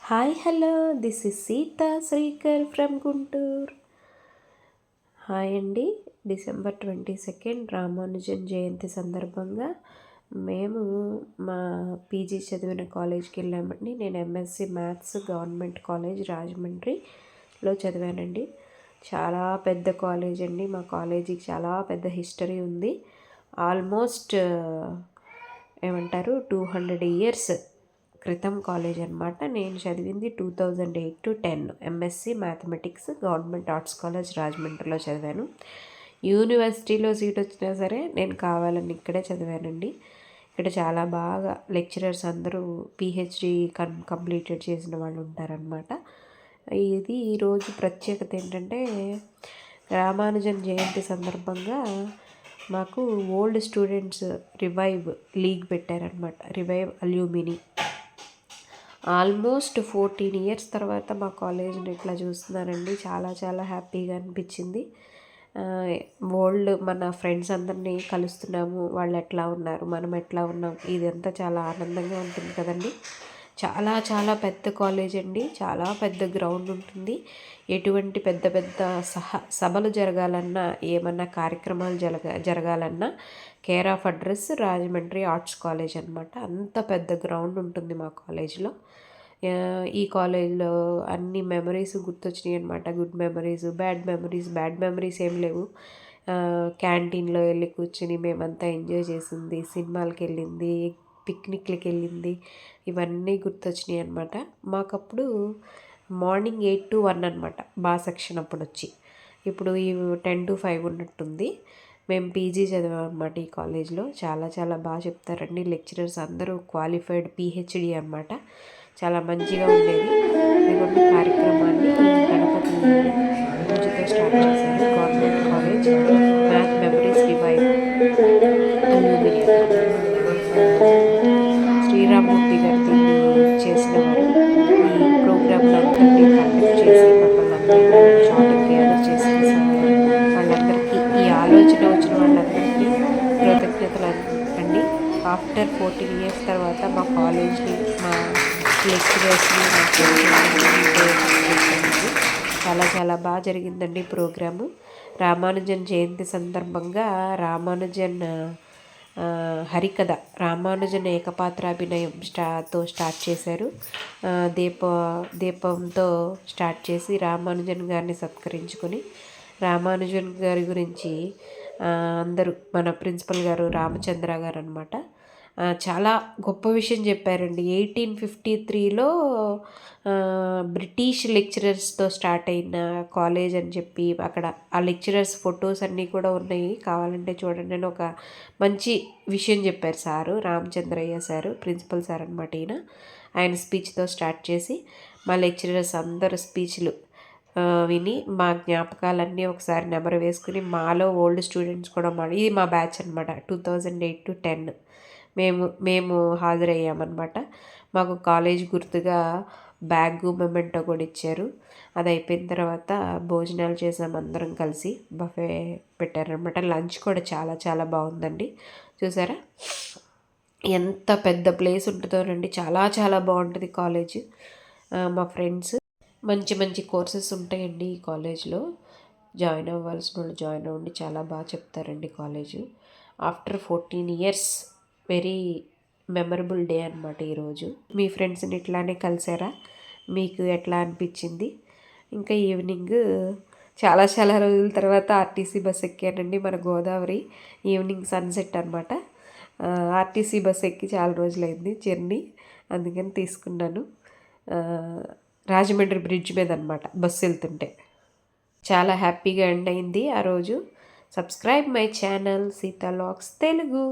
Hi hello this is Sita Srikar from Guntur. Hi అండి. December 22 Ramanujan జయంతి సందర్భంగా మేము మా పీజీ చదివిన కాలేజ్కి వెళ్ళామండి. నేను ఎంఎస్సి మ్యాథ్స్ గవర్నమెంట్ కాలేజ్ రాజమండ్రిలో చదివానండి. చాలా పెద్ద కాలేజ్ అండి. మా కాలేజీకి చాలా పెద్ద హిస్టరీ ఉంది. ఆల్మోస్ట్ ఏమంటారు 200 ఇయర్స్ క్రితం కాలేజ్ అనమాట. నేను చదివింది 2008 to 10 MSc mathematics government arts college రాజమండ్రిలో చదివాను. యూనివర్సిటీలో సీట్ వచ్చినా సరే నేను కావాలని ఇక్కడే చదివానండి. ఇక్కడ చాలా బాగా లెక్చరర్స్ అందరూ పిహెచ్డి కంప్లీటెడ్ చేసిన వాళ్ళు ఉంటారనమాట. ఇది ఈరోజు ప్రత్యేకత ఏంటంటే రామానుజన్ జయంతి సందర్భంగా మాకు ఓల్డ్ స్టూడెంట్స్ రివైవ్ లీగ్ పెట్టారనమాట. రివైవ్ అల్యూమిని ఆల్మోస్ట్ 14 ఇయర్స్ తర్వాత మా కాలేజ్ని ఇట్లా చూస్తున్నానండి. చాలా చాలా హ్యాపీగా అనిపించింది. మన ఫ్రెండ్స్ అందరినీ కలుస్తున్నాము. వాళ్ళు ఎట్లా ఉన్నారు, మనం ఎట్లా ఉన్నాం, ఇదంతా చాలా ఆనందంగా ఉంటుంది కదండి. చాలా చాలా పెద్ద కాలేజ్ అండి. చాలా పెద్ద గ్రౌండ్ ఉంటుంది. ఎటువంటి పెద్ద పెద్ద సభలు జరగాలన్నా, ఏమన్నా కార్యక్రమాలు జరగాలన్నా care of address Rajahmundry arts college అనమాట. అంత పెద్ద గ్రౌండ్ ఉంటుంది మా కాలేజ్లో. ఈ కాలేజ్లో అన్ని మెమరీస్ గుర్తొచ్చినాయి అనమాట. గుడ్ మెమరీస్, బ్యాడ్ మెమరీస్ ఏం లేవు. క్యాంటీన్లో వెళ్ళి కూర్చుని మేమంతా ఎంజాయ్ చేసింది, సినిమాలకి వెళ్ళింది, పిక్నిక్లకి వెళ్ళింది, ఇవన్నీ గుర్తొచ్చినాయి అనమాట. మాకప్పుడు మార్నింగ్ 8 to 1 అనమాట సెక్షన్ అప్పుడు వచ్చి. ఇప్పుడు ఈ 10 to 5 ఉన్నట్టుంది. మేము పీజీ చదివాం అనమాట ఈ కాలేజ్లో. చాలా చాలా బాగా చెప్తారండి. లెక్చరర్స్ అందరూ క్వాలిఫైడ్ పిహెచ్డి అనమాట. చాలా మంచిగా ఉండేది. ఇటువంటి కార్యక్రమాన్ని గణపతి పూజతో స్టార్ట్ చేశారు. Government college math memories revive alumni Srirammurthy గారు దీన్ని చేసిన వారు. ఈ ప్రోగ్రామ్ని అందరినీ కండక్ట్ చేసి మమ్మల్ని అందరినీ షార్ట్ గ్యాదర్ చేసిన వాళ్ళందరికీ, ఈ ఆలోచన వచ్చిన వాళ్ళందరికీ కృతజ్ఞతలు అండి. ఆఫ్టర్ 14 ఇయర్స్ తర్వాత మా కాలేజ్ని, మా లెక్చరర్స్ని, చాలా చాలా బాగా జరిగిందండి ప్రోగ్రాము. రామానుజన్ జయంతి సందర్భంగా రామానుజన్ హరికథ, రామానుజన్ ఏకపాత్రాభినయం స్టార్ట్ చేశారు. దీపంతో స్టార్ట్ చేసి రామానుజన్ గారిని సత్కరించుకొని, రామానుజన్ గారి గురించి అందరూ, మన ప్రిన్సిపల్ గారు రామచంద్ర గారు అనమాట, చాలా గొప్ప విషయం చెప్పారండి. 1853లో బ్రిటిష్ లెక్చరర్స్తో స్టార్ట్ అయిన కాలేజ్ అని చెప్పి, అక్కడ ఆ లెక్చరర్స్ ఫొటోస్ అన్నీ కూడా ఉన్నాయి, కావాలంటే చూడండి అని ఒక మంచి విషయం చెప్పారు sir. Ramachandraiah sir, principal sir అనమాట ఈయన. ఆయన స్పీచ్తో స్టార్ట్ చేసి మా లెక్చరర్స్ అందరు స్పీచ్లు విని మా జ్ఞాపకాలన్నీ ఒకసారి నెమరు వేసుకుని, మాలో ఓల్డ్ స్టూడెంట్స్ కూడా ఇది మా బ్యాచ్ అనమాట. 2008 to 10 మేము హాజరయ్యామన్నమాట. మాకు కాలేజ్ గుర్తుగా బ్యాగు మెమెంటో కూడా ఇచ్చారు. అది అయిపోయిన తర్వాత భోజనాలు చేసాం అందరం కలిసి. బఫే పెట్టారనమాట. లంచ్ కూడా చాలా చాలా బాగుందండి. చూసారా ఎంత పెద్ద ప్లేస్ ఉంటుందోనండి. చాలా చాలా బాగుంటుంది కాలేజ్. మా ఫ్రెండ్స్, మంచి మంచి కోర్సెస్ ఉంటాయండి ఈ కాలేజ్లో. జాయిన్ అవ్వాల్సిన వాళ్ళు జాయిన్ అవ్వండి. చాలా బాగా చెప్తారండి college. After 14 years very memorable day అనమాట ఈరోజు. మీ ఫ్రెండ్స్ని ఇట్లానే కలిసారా? మీకు ఎట్లా అనిపించింది? ఇంకా ఈవినింగ్ చాలా చాలా రోజుల తర్వాత ఆర్టీసీ బస్ ఎక్కానండి. మన గోదావరి ఈవినింగ్ సన్సెట్ అనమాట. ఆర్టీసీ బస్ ఎక్కి చాలా రోజులైంది జర్నీ, అందుకని తీసుకున్నాను. రాజమండ్రి బ్రిడ్జ్ మీద అనమాట బస్సు వెళ్తుంటే. చాలా హ్యాపీగా ఎండ్ అయింది ఆ రోజు. Subscribe my channel Seetha logs Telugu.